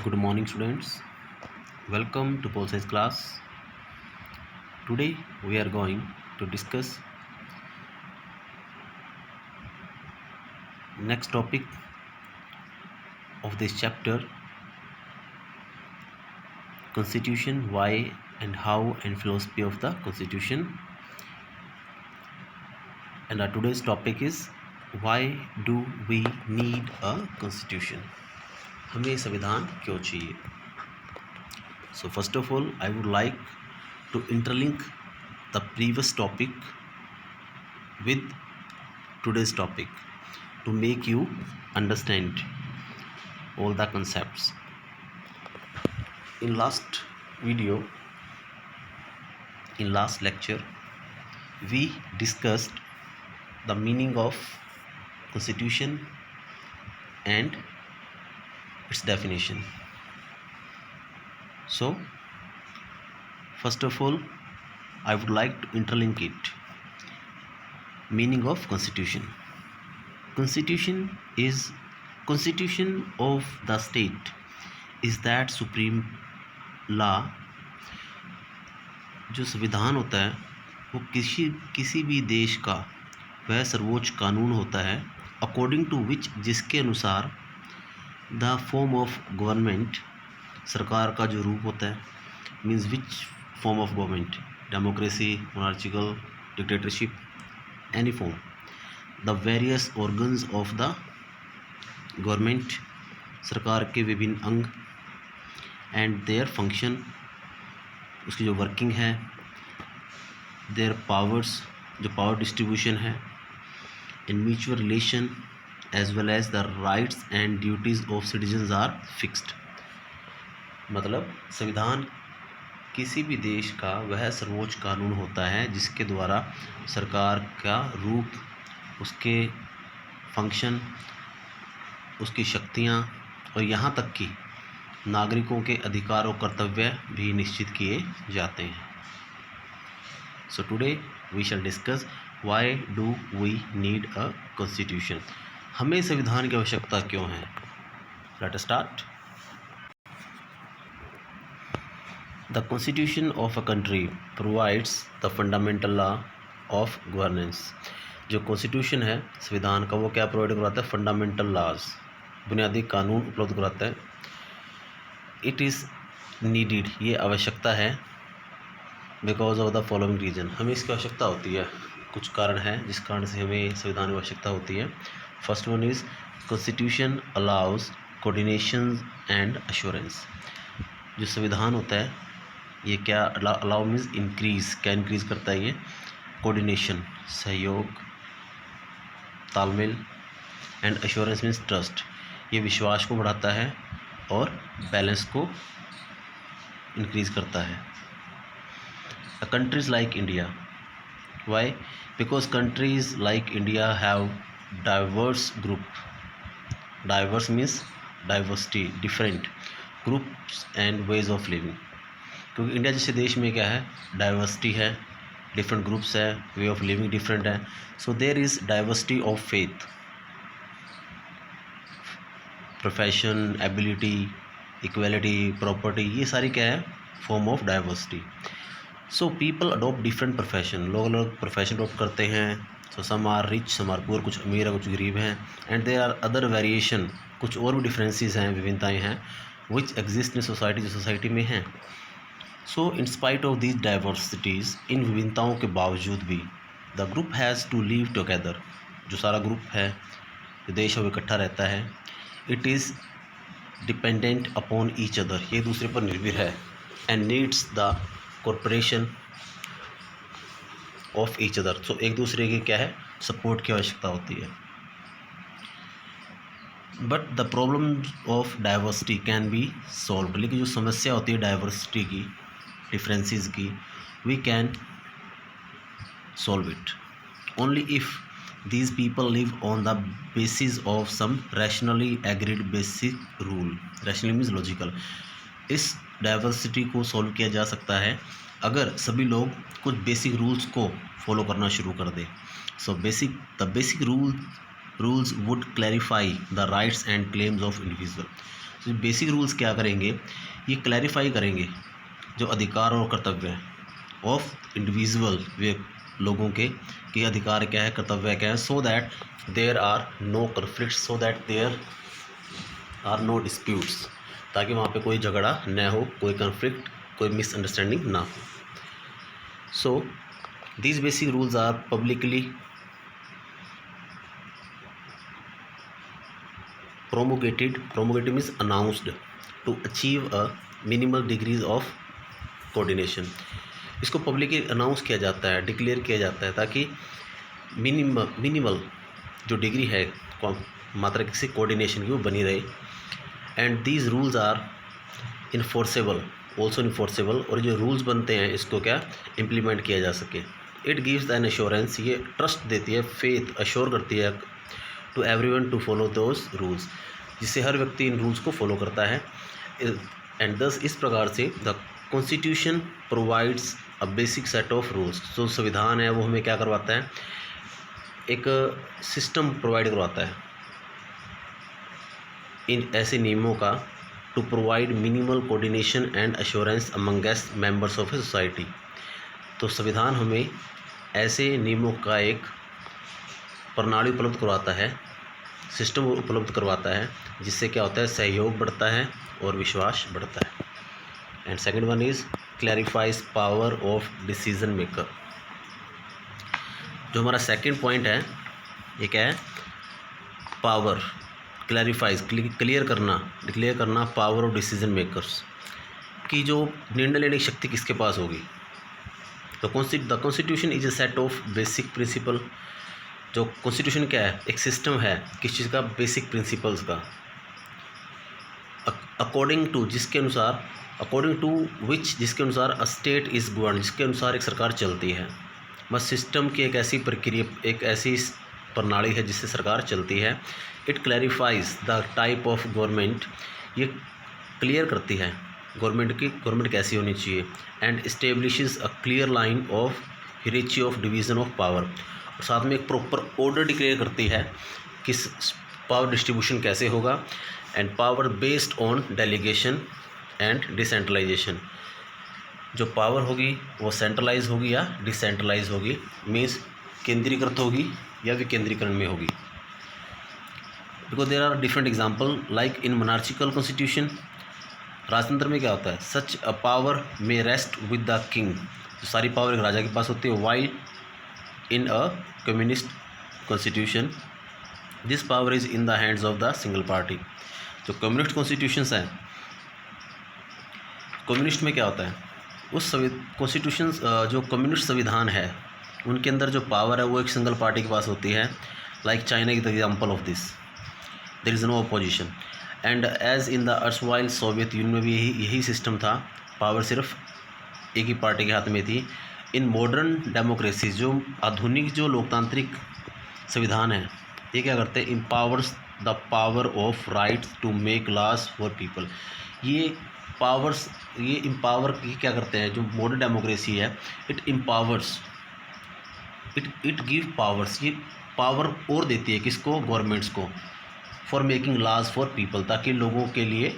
Good morning, students. Welcome to Pol Science class. Today we are going to discuss next topic of this chapter: Constitution, why and how, and philosophy of the Constitution. And our today's topic is why do we need a Constitution? हमें संविधान क्यों चाहिए? So first of all, I would like to interlink the previous topic with today's topic to make you understand all the concepts. In last video, in last lecture, we discussed the meaning of Constitution and its definition. So first of all, I would like to interlink it. Meaning of Constitution. Constitution of the state is that supreme law. जो संविधान होता है वो किसी भी देश का वह सर्वोच्च कानून होता है, अकॉर्डिंग टू विच, जिसके अनुसार द फॉर्म ऑफ गवर्नमेंट, सरकार का जो रूप होता है, means which form of government, democracy, monarchical, dictatorship, any form, the various organs of the government, सरकार के विभिन्न अंग, एंड देयर फंक्शन, उसकी जो वर्किंग है, देयर पावर्स, जो पावर डिस्ट्रीब्यूशन है, in mutual relation as well as the rights and duties of citizens are fixed. मतलब संविधान किसी भी देश का वह सर्वोच्च कानून होता है जिसके द्वारा सरकार का रूप, उसके फंक्शन, उसकी शक्तियाँ और यहाँ तक कि नागरिकों के अधिकार और कर्तव्य भी निश्चित किए जाते हैं। So today we shall discuss why do we need a constitution. हमें संविधान की आवश्यकता क्यों है? Let us start. The constitution of a country provides the fundamental law of governance. जो कॉन्स्टिट्यूशन है संविधान का, वो क्या प्रोवाइड कराता है? फंडामेंटल लॉज, बुनियादी कानून उपलब्ध कराता है। इट इज़ नीडिड, ये आवश्यकता है, because of the following reason, हमें इसकी आवश्यकता होती है। कुछ कारण हैं जिस कारण से हमें संविधान की आवश्यकता होती है। First one is constitution allows coordination and assurance. जो संविधान होता है ये क्या अलाउ मीन्स इंक्रीज़, क्या इंक्रीज़ करता है? ये कोऑर्डिनेशन, सहयोग, तालमेल, एंड अश्योरेंस मीन्स ट्रस्ट, ये विश्वास को बढ़ाता है और बैलेंस को इंक्रीज़ करता है। A countries like India, why? Because countries like India have diverse group. Diverse means diversity, different groups and ways of living. क्योंकि इंडिया जैसे देश में क्या है? डाइवर्सिटी है, डिफरेंट ग्रुप्स है, वे ऑफ लिविंग डिफरेंट है। So there is diversity of faith, profession, ability, equality, property, ये सारी क्या है? Form of diversity. So people adopt different profession, लोग अलग प्रोफेशन अडोप्ट करते हैं। So some are rich, some are poor, कुछ अमीर है, कुछ गरीब हैं। And there are other variation, कुछ और भी डिफरेंसेस हैं, विभिन्नताएं हैं, विच एग्जिस्ट इन सोसाइटी, जो सोसाइटी में हैं। So in spite of these diversities, इन विभिन्नताओं के बावजूद भी, the group has to live together, जो सारा ग्रुप है, जो देश है, वो इकट्ठा रहता है। It is dependent upon each other, ये दूसरे पर निर्भर है। And needs the corporation of each other, तो एक दूसरे की क्या है? सपोर्ट की आवश्यकता होती है। But the problem of diversity can be solve, लेकिन जो समस्या होती है डाइवर्सिटी की, डिफरेंसेस की, we can solve it only if these people live on the basis of some rationally agreed basic rule. rationally means logical. इस diversity को solve किया जा सकता है अगर सभी लोग कुछ बेसिक रूल्स को फॉलो करना शुरू कर दें। So the basic rules would clarify the rights and claims of individual. तो बेसिक रूल्स क्या करेंगे, ये क्लैरिफाई करेंगे जो अधिकार और कर्तव्य है ऑफ इंडिविजुअल लोगों के, कि अधिकार क्या है, कर्तव्य क्या है, so that there are no conflicts, so that there are no disputes, ताकि वहाँ पे कोई झगड़ा न हो, कोई कन्फ्लिक्ट, कोई मिसअंडरस्टैंडिंग ना हो. सो these basic rules are publicly promulgated means announced to achieve a minimal degrees of coordination. इसको पब्लिकली अनाउंस किया जाता है, डिक्लेयर किया जाता है, ताकि मिनिमल जो डिग्री है मात्रा से कोऑर्डिनेशन की वो बनी रहे. And these rules are enforceable, also enforceable, और जो रूल्स बनते हैं इसको क्या इम्प्लीमेंट किया जा सके. इट गिव्स एन एश्योरेंस, ये ट्रस्ट देती है, फेथ अश्योर करती है to everyone to follow those rules, जिससे हर व्यक्ति इन रूल्स को फॉलो करता है. एंड दस इस प्रकार से the constitution provides a basic set of rules. जो संविधान है वो हमें क्या करवाता है, एक सिस्टम प्रोवाइड करवाता है इन ऐसे नियमों का, to provide minimal coordination and assurance amongst members of a society. तो संविधान हमें ऐसे नियमों का एक प्रणाली उपलब्ध करवाता है, सिस्टम उपलब्ध करवाता है, जिससे क्या होता है, सहयोग बढ़ता है और विश्वास बढ़ता है. And second one is clarifies power of decision maker. जो हमारा सेकंड पॉइंट है ये क्या है, पावर, क्लैरिफाइज क्लियर करना, डिक्लेयर करना पावर ऑफ डिसीजन मेकर्स की जो निर्णय लेने की शक्ति किसके पास होगी. तो the constitution is a set of basic principle. जो कॉन्स्टिट्यूशन क्या है, एक सिस्टम है किस चीज़ का, बेसिक प्रिंसिपल्स का, अकॉर्डिंग टू जिसके अनुसार अ स्टेट इज़ गवर्न, जिसके अनुसार एक सरकार चलती है. बस सिस्टम की एक ऐसी प्रक्रिया, एक ऐसी प्रणाली है जिससे सरकार चलती है. It clarifies the type of government, ये क्लियर करती है गवर्नमेंट कैसी होनी चाहिए. And establishes a clear line of hierarchy of division of power, और साथ में एक प्रॉपर ऑर्डर डिक्लेयर करती है किस पावर डिस्ट्रीब्यूशन कैसे होगा. And power based on delegation and decentralization, जो पावर होगी वो सेंट्रलाइज होगी या डिसेंट्रलाइज होगी, मीन्स केंद्रीकृत होगी या विकेंद्रीकरण में होगी. Because there are different example like in monarchical constitution, राजतंत्र में क्या होता है, such a power may rest with the king, जो सारी पावर एक राजा के पास होती है. While in a communist constitution this power is in the hands of the single party. जो कम्युनिस्ट कॉन्स्टिट्यूशंस हैं, कम्युनिस्ट में क्या होता है, उस कॉन्स्टिट्यूशन जो कम्युनिस्ट संविधान है उनके अंदर जो पावर है वो एक सिंगल पार्टी के पास होती है. Like China is the example of this, there is no opposition. And as in the erstwhile Soviet Union में भी यही सिस्टम था, पावर सिर्फ एक ही पार्टी के हाथ में थी. इन मॉडर्न डेमोक्रेसी, जो आधुनिक जो लोकतांत्रिक संविधान है, ये क्या करते हैं, empowers the power of rights to make laws for people. ये पावर्स, ये इम्पावर क्या करते हैं, जो मॉडर्न डेमोक्रेसी है, it empowers, it give powers, ये पावर और देती है किसको, गवर्नमेंट्स को, for making laws for people, ताकि लोगों के लिए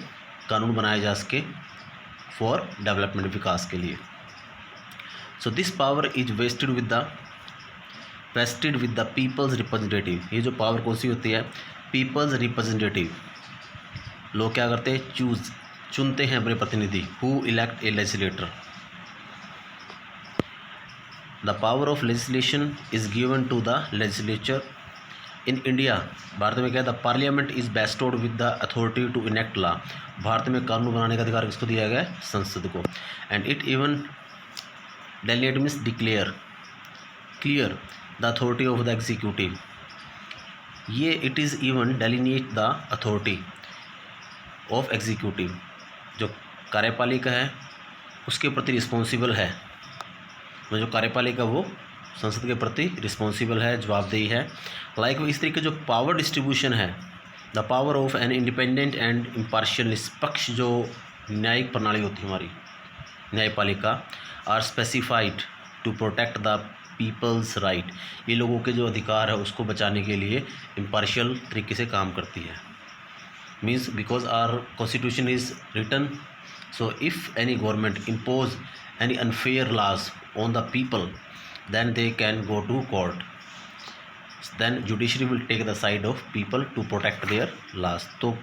कानून बनाए जा सके फॉर डेवलपमेंट, विकास के लिए. So this power is wasted with the peoples representative. ये जो पावर कौन सी होती है, पीपल्स रिप्रेजेंटेटिव. लोग क्या करते हैं, चुनते हैं अपने प्रतिनिधि, who elect a legislator. The power of legislation is given to the legislature. In India, Bharat में क्या है, the parliament is bestowed with the authority to enact law. Bharat में कानून बनाने का अधिकार किसको दिया गया है, संसद को. And it even delineate means declare, clear the authority of the executive. ये it is even delineate the authority of executive, जो कार्यपालिका है उसके प्रति रिस्पॉन्सिबल है. जो कार्यपालिका वो संसद के प्रति रिस्पॉन्सिबल है, जवाबदेही है. लाइक इस तरीके जो पावर डिस्ट्रीब्यूशन है, the power of an independent and impartial, निष्पक्ष जो न्यायिक प्रणाली होती है हमारी न्यायपालिका, are specified to protect the people's right. ये लोगों के जो अधिकार है उसको बचाने के लिए इम्पार्शियल तरीके से काम करती है. means because our constitution is written, so if any government impose any unfair laws on the people, then they can go to court. Then judiciary will take the side of people to protect their laws. तो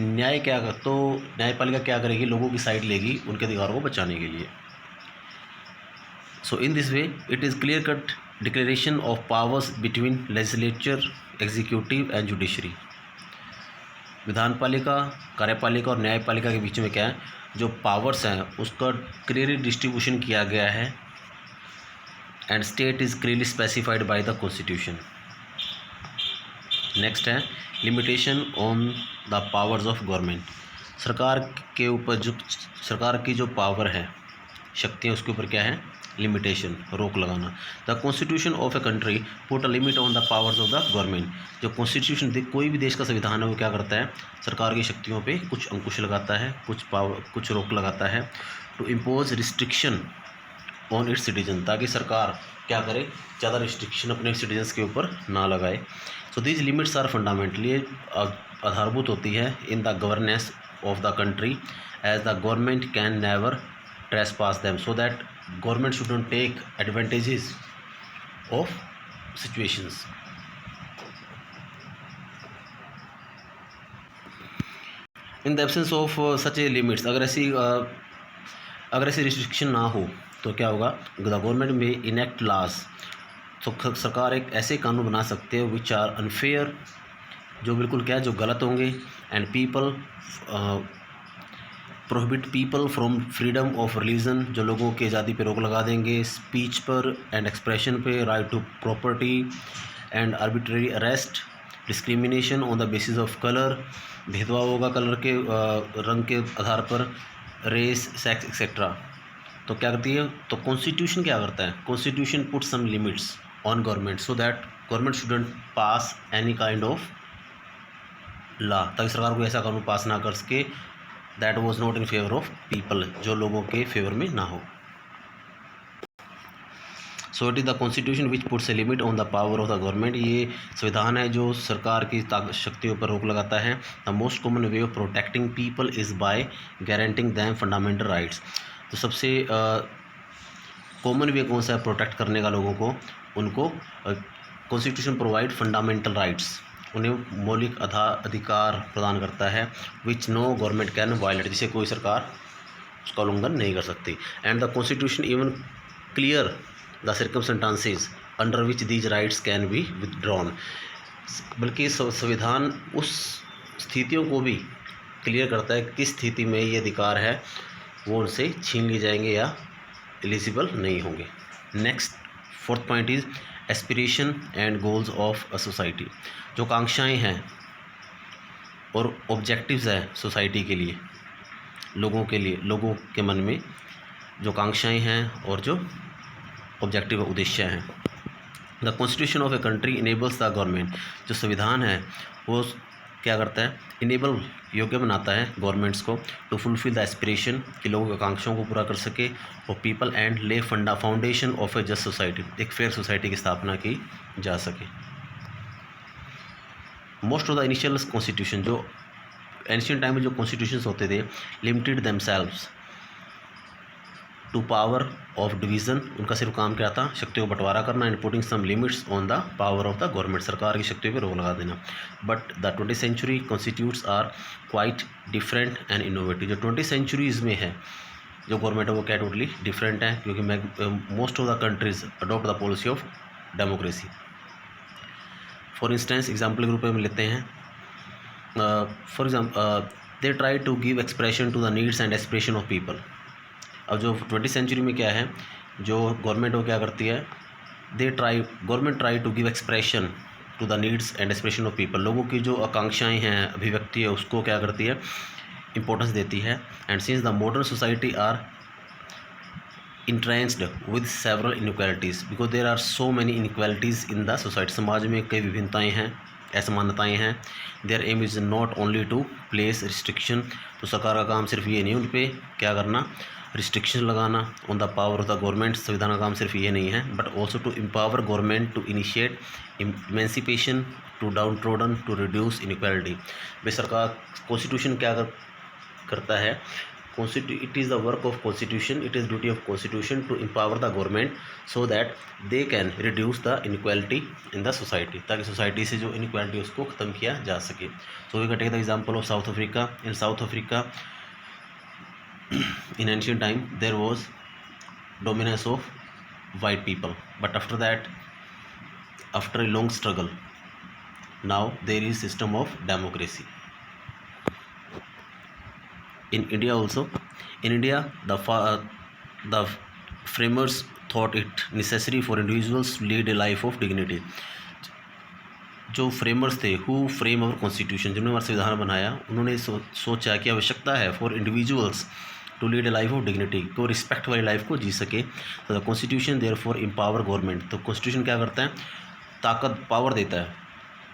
न्यायपालिका क्या करेगी, लोगों की side लेगी उनके अधिकारों को बचाने के लिए. So in this way it is clear cut declaration of powers between legislature, executive and judiciary. विधानपालिका, कार्यपालिका और न्यायपालिका के बीच में क्या है, जो पावर्स हैं उसका क्लियरली डिस्ट्रीब्यूशन किया गया है and state is clearly specified by the constitution. Next है limitation on the powers of government. सरकार के ऊपर जो सरकार की जो पावर है, शक्तियाँ, उसके ऊपर क्या है, लिमिटेशन, रोक लगाना. The constitution of a country put a limit on the powers of the government. जो कॉन्स्टिट्यूशन कोई भी देश का संविधान है वो क्या करता है, सरकार की शक्तियों पे कुछ अंकुश लगाता है, कुछ रोक लगाता है. To impose restriction on its citizen, ताकि सरकार क्या करे, ज़्यादा रिस्ट्रिक्शन अपने सिटीजन्स के ऊपर ना लगाए. So these limits are fundamentally आधारभूत होती है in the governance of the country, as the government can never trespass them, so that government shouldn't take advantages of situations. In the absence of such a limits, अगर ऐसी restriction ना हो तो क्या होगा, द गवर्नमेंट में enact laws. तो सरकार एक ऐसे कानून बना सकते हैं विच आर अनफेयर, जो बिल्कुल क्या है, जो गलत होंगे. And people prohibit people from freedom of religion, जो लोगों की आज़ादी पे रोक लगा देंगे, स्पीच पर एंड एक्सप्रेशन पे, right to property and arbitrary arrest, discrimination on the basis of colour, भेदभाव होगा कलर के रंग के आधार पर, रेस, सेक्स एक्सेट्रा. तो क्या करती है, तो कॉन्स्टिट्यूशन क्या करता है, constitution put some limits on government, so that government shouldn't pass any kind of law, ताकि सरकार को ऐसा कानून पास ना कर सके that was not in favour of people, जो लोगों के फेवर में ना हो. So it is the constitution which puts a limit on the power of the government. ये संविधान है जो सरकार की शक्तियों पर रोक लगाता है. The most common way of protecting people is by guaranteeing them fundamental rights. तो सबसे कॉमन वे कौन सा है प्रोटेक्ट करने का लोगों को, उनको कॉन्स्टिट्यूशन प्रोवाइड फंडामेंटल राइट्स, उन्हें मौलिक अधिकार प्रदान करता है, which no government can violate, जिसे कोई सरकार उसका उल्लंघन नहीं कर सकती. And the constitution even clear the circumstances under which these rights can be withdrawn. बल्कि संविधान उस स्थितियों को भी क्लियर करता है किस स्थिति में ये अधिकार है वो उनसे छीन लिए जाएंगे या एलिजिबल नहीं होंगे. Next fourth point is aspiration and goals of a society. जो कांक्षाएं हैं और ऑब्जेक्टिव्स हैं सोसाइटी के लिए, लोगों के लिए, लोगों के मन में जो कांक्षाएं हैं और जो ऑब्जेक्टिव उद्देश्य हैं. The constitution of a country enables the government. जो संविधान है वो क्या करता है, इनेबल, योग्य बनाता है गवर्नमेंट्स को टू फुलफिल द एस्पिरेशन, कि लोगों की आकांक्षाओं को पूरा कर सके, और people and lay foundation of a just society, एक फेयर सोसाइटी की स्थापना की जा सके. Most of the initial constitution, जो एंशिएंट टाइम में जो कॉन्स्टिट्यूशंस होते थे, limited themselves to power of division. उनका सिर्फ काम क्या था, शक्तियों को बंटवारा करना, and putting some limits on the power of the government, सरकार की शक्तियों पर रोक लगा देना. But the 20th century constitutes are quite different and innovative. जो 20th सेंचुरीज़ में है जो गवर्नमेंट है वो क्या टोटली डिफरेंट है, क्योंकि most of the countries adopt the policy of democracy. For instance example के रूप में लेते हैं, for example they try to give expression to the needs and aspiration of people. अब जो 20th सेंचुरी में क्या है, जो गवर्नमेंट वो क्या करती है, government try to give expression to the needs and aspiration of people. लोगों की जो आकांक्षाएं हैं, अभिव्यक्ति है, उसको क्या करती है, इंपॉर्टेंस देती है. And since the modern society are entrenched with several inequalities, because there are so many inequalities in the society. समाज में कई विभिन्नताएँ हैं, असमानताएँ हैं. Their aim is not only to place restriction. तो सरकार का काम सिर्फ ये नहीं उन पर क्या करना, रिस्ट्रिक्शन लगाना on the power of the government, संविधान का काम सिर्फ ये नहीं है, but also to empower government to initiate emancipation to downtrodden to reduce inequality. भाई सरकार कॉन्स्टिट्यूशन क्या करता है, it is the work of constitution, it is duty of constitution to empower the government so that they can reduce the inequality in the society, ताकि society से जो inequality है उसको ख़त्म किया जा सके। So we can take the example of South Africa. In South Africa in ancient time there was dominance of white people, but after that, after a long struggle, now there is system of democracy. In India also, in India the framers thought it necessary for individuals to lead a life of dignity. जो framers थे, who frame our constitution, जिन्होंने हमारा संविधान बनाया, उन्होंने सोचा कि आवश्यकता है for individuals to lead a life of dignity, को रिस्पेक्ट वाली लाइफ को जी सके। तो the constitution there for empower government, तो कॉन्स्टिट्यूशन क्या करता है, ताकत पावर देता है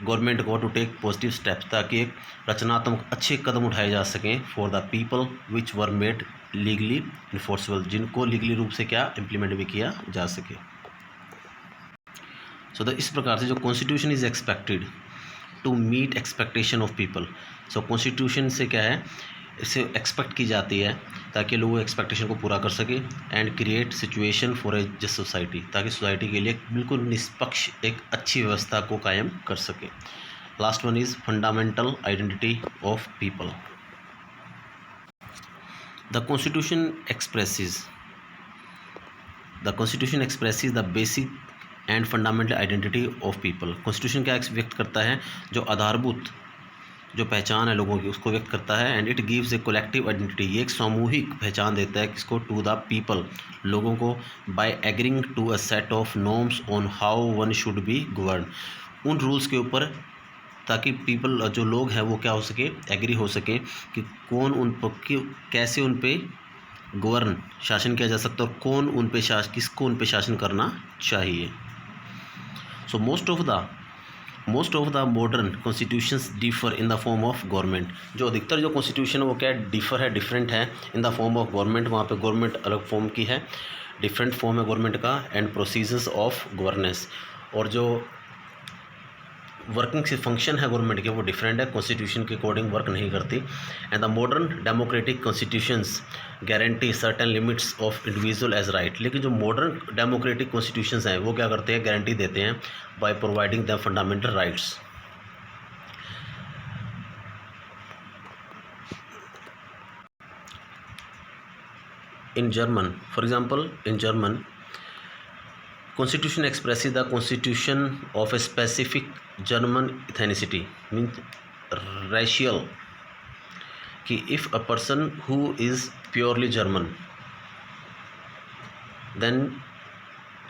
गवर्नमेंट को टू टेक पॉजिटिव स्टेप्स, ताकि एक रचनात्मक अच्छे कदम उठाए जा सकें for the people which were made legally enforceable, जिनको लीगली रूप से क्या इम्प्लीमेंट भी किया जा सके। सो इस प्रकार से जो constitution is expected to meet expectation of people. So constitution से क्या है, इससे एक्सपेक्ट की जाती है ताकि लोग एक्सपेक्टेशन को पूरा कर सके and create situation for a just society, ताकि सोसाइटी के लिए बिल्कुल निष्पक्ष एक अच्छी व्यवस्था को कायम कर सके। Last one is fundamental identity of people. The constitution expresses the basic and fundamental identity of people. Constitution क्या व्यक्त करता है, जो आधारभूत जो पहचान है लोगों की उसको व्यक्त करता है, and it gives a collective identity, ये एक सामूहिक पहचान देता है किसको, टू द पीपल, लोगों को, by agreeing to a set of norms on how one should be govern, उन रूल्स के ऊपर, ताकि पीपल जो लोग हैं वो क्या हो सके, एग्री हो सके कि कौन उन पर कैसे उन पे गवर्न शासन किया जा सकता है और कौन उन पे किसको उन पे शासन करना चाहिए। So most of the modern constitutions differ in the form of government, जो अधिकतर जो कॉन्स्टिट्यूशन है वो क्या डिफरेंट है in the form of government, वहाँ पे गवर्नमेंट अलग फॉर्म की है, डिफरेंट फॉर्म है गवर्नमेंट का, एंड प्रोसीजर्स ऑफ गवर्नेंस, और जो वर्किंग से फंक्शन है गवर्नमेंट के वो डिफरेंट है, कॉन्स्टिट्यूशन के अकॉर्डिंग वर्क नहीं करती। And the modern democratic constitutions guarantee certain limits of individual as right, लेकिन जो मॉडर्न डेमोक्रेटिक कॉन्स्टिट्यूशंस हैं वो क्या करते हैं, गारंटी देते हैं by providing the fundamental rights. In German, for example, in German, constitution expresses the constitution of a specific German ethnicity, means racial, कि if a person who is purely German, then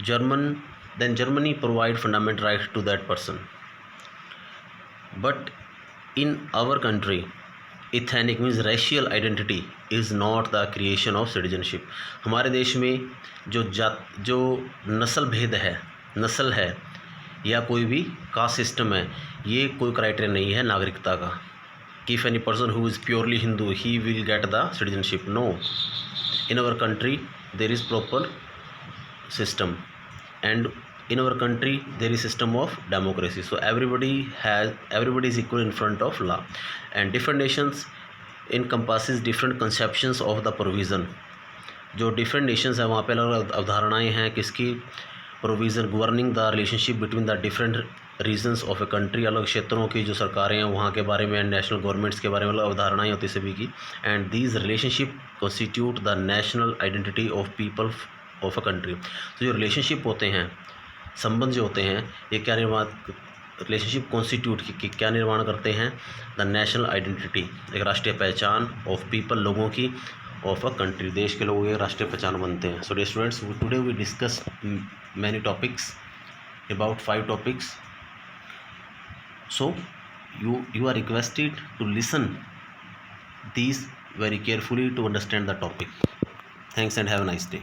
Germany provide fundamental right to that person, but in our country ethnic means racial identity is not the creation of citizenship। हमारे देश में जो नस्ल है या कोई भी कास्ट सिस्टम है, ये कोई क्राइटेरिया नहीं है नागरिकता का कि if any person who is purely Hindu ही will get the citizenship. No, in our country there is proper system, and in our country there is system of democracy, so everybody is equal in front of law, and different nations encompasses different conceptions of the provision। जो different nations है वहाँ पे अलग अवधारणाएँ हैं किसकी, provision governing the relationship between the different regions of a country, अलग क्षेत्रों की जो सरकारें हैं वहाँ के बारे में, नेशनल गवर्नमेंट्स के बारे में अलग अवधारणाएँ होती सभी की, and these relationship constitute the national identity of people of a country. तो जो रिलेशनशिप होते हैं, संबंध जो होते हैं, ये क्या रिलेशनशिप कॉन्स्टिट्यूट की क्या निर्माण करते हैं, द नेशनल आइडेंटिटी, एक राष्ट्रीय पहचान ऑफ पीपल, लोगों की, ऑफ अ कंट्री, देश के लोगों की राष्ट्रीय पहचान बनते हैं। So dear students, today we discuss many topics, about 5 topics. So you are requested to listen these very carefully to understand the topic. Thanks and have a nice day.